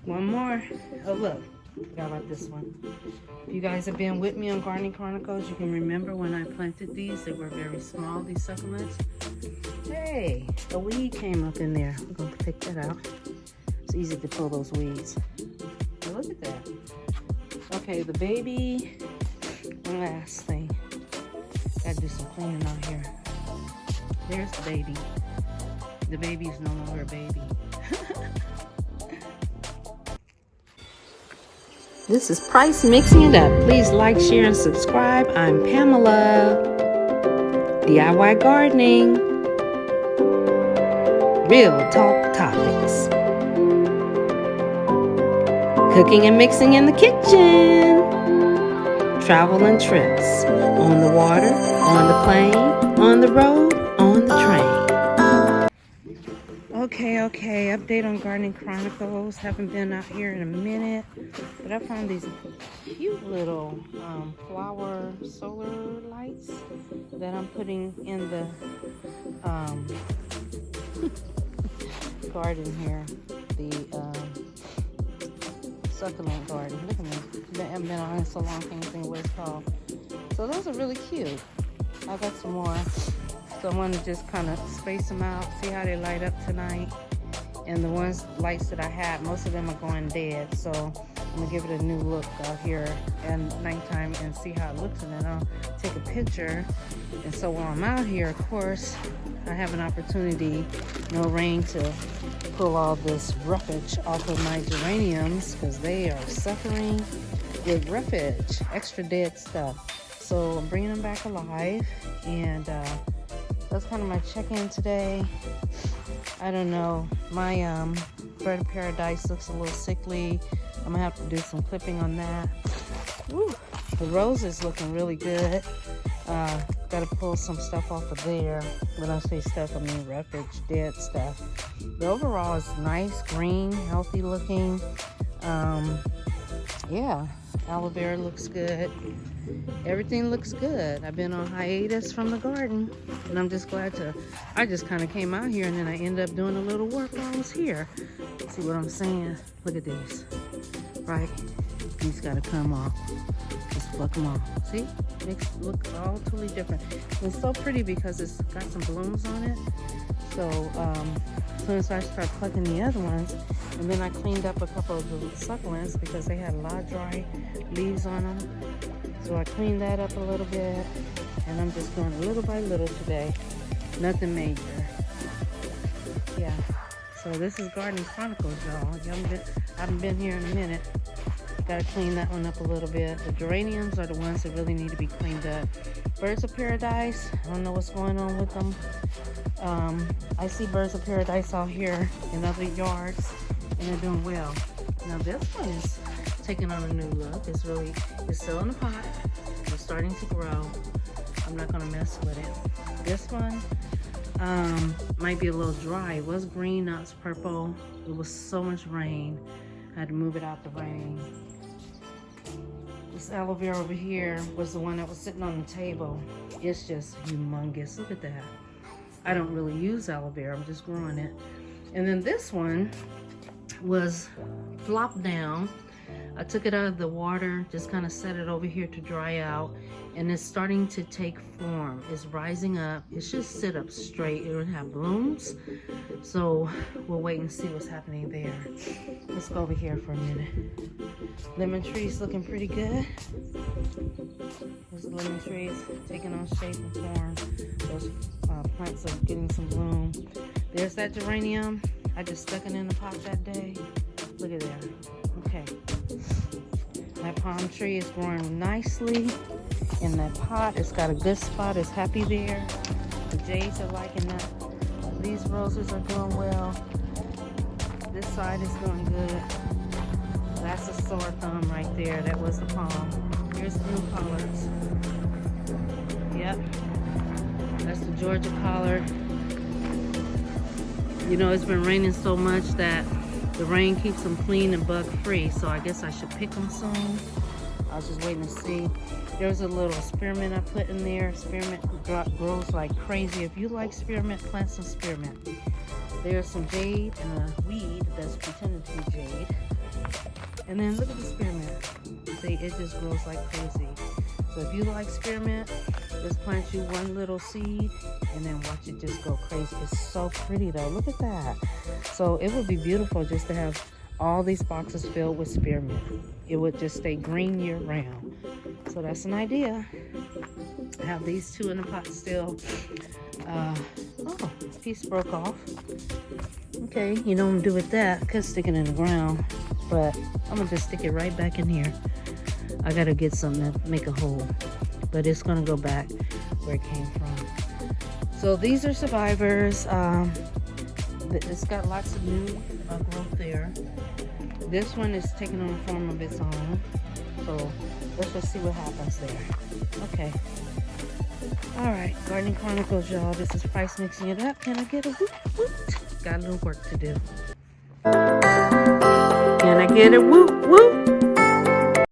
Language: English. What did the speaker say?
One more. Oh, look. Forgot about this one. If you guys have been with me on Gardening Chronicles, you can remember when I planted these. They were very small, these succulents. Hey, a weed came up in there. We're going to pick that out. It's easy to pull those weeds. But look at that. Okay, the baby. One last thing. Gotta do some cleaning out here. There's the baby. The baby is no longer a baby. This is Price Mixing It Up. Please like, share, and subscribe. I'm Pamela. DIY Gardening. Real talk topics. Cooking and mixing in the kitchen. Travel and trips. On the water, on the plane, on the road, on the train. Okay. Update on Gardening Chronicles. Haven't been out here in a minute. But I found these cute little flower solar lights that I'm putting in the garden here. The succulent garden. Look at me. I haven't been on it so long, can't think what it's called. So those are really cute. I got some more. So I want to just kind of space them out, see how they light up tonight. And the lights that I have, most of them are going dead. So I'm going to give it a new look out here at nighttime and see how it looks. And then I'll take a picture. And so while I'm out here, of course, I have an opportunity, no rain, to pull all this roughage off of my geraniums because they are suffering with roughage, extra dead stuff. So I'm bringing them back alive, and that's kind of my check-in today. I don't know, my Bird of Paradise looks a little sickly. I'm gonna have to do some clipping on that. Woo. The rose is looking really good. Gotta pull some stuff off of there. When I say stuff, I mean roughage, dead stuff. The overall is nice, green, healthy looking. Yeah, aloe vera looks good. Everything looks good. I've been on hiatus from the garden, and I'm just glad I just kind of came out here, and then I ended up doing a little work while I was here. See what I'm saying? Look at these. Right? These gotta come off. Just pluck them off. See? Makes it look all totally different. It's so pretty because it's got some blooms on it. So as soon as I start plucking the other ones, and then I cleaned up a couple of the succulents because they had a lot of dry leaves on them. So I cleaned that up a little bit, and I'm just going little by little today. Nothing major. Yeah. So this is Gardening Chronicles, y'all. I haven't been here in a minute. Got to clean that one up a little bit. The geraniums are the ones that really need to be cleaned up. Birds of Paradise, I don't know what's going on with them. I see Birds of Paradise out here in other yards, and they're doing well. Now this one is taking on a new look. It's still in the pot. It's starting to grow. I'm not gonna mess with it. This one might be a little dry. It was green, now it's purple. It was so much rain. I had to move it out the rain. This aloe vera over here was the one that was sitting on the table. It's just humongous. Look at that. I don't really use aloe vera. I'm just growing it. And then this one was flopped down. I took it out of the water, just kind of set it over here to dry out, and it's starting to take form. It's rising up. It should sit up straight. It would have blooms. So we'll wait and see what's happening there. Let's go over here for a minute. Lemon tree's looking pretty good. Those lemon trees taking on shape and form. Those plants are getting some bloom. There's that geranium. I just stuck it in the pot that day. Look at that. Okay. That palm tree is growing nicely in that pot. It's got a good spot. It's happy there. The jays are liking that. These roses are doing well. This side is doing good. That's a sore thumb right there. That was the palm. Here's the new collards. Yep. That's the Georgia collard. You know, it's been raining so much that the rain keeps them clean and bug free, so I guess I should pick them soon. I was just waiting to see. There was a little spearmint I put in there. Spearmint grows like crazy. If you like spearmint, plant some spearmint. There's some jade and a weed that's pretending to be jade. And then look at the spearmint. See, it just grows like crazy. So if you like spearmint, just plant you one little seed and then watch it just go crazy. It's so pretty though. Look at that. So it would be beautiful just to have all these boxes filled with spearmint. It would just stay green year round. So that's an idea. I have these two in the pot still. Oh, a piece broke off. Okay, you know what I'm gonna do with that? I could stick it in the ground, but I'm gonna just stick it right back in here. I gotta get something to make a hole, but it's gonna go back where it came from. So these are survivors. It's got lots of new growth there. This one is taking on a form of its own. So let's just see what happens there. Okay. All right, Gardening Chronicles, y'all. This is Price mixing it up. Can I get a woot woot? Got a little work to do. Can I get a woot woot?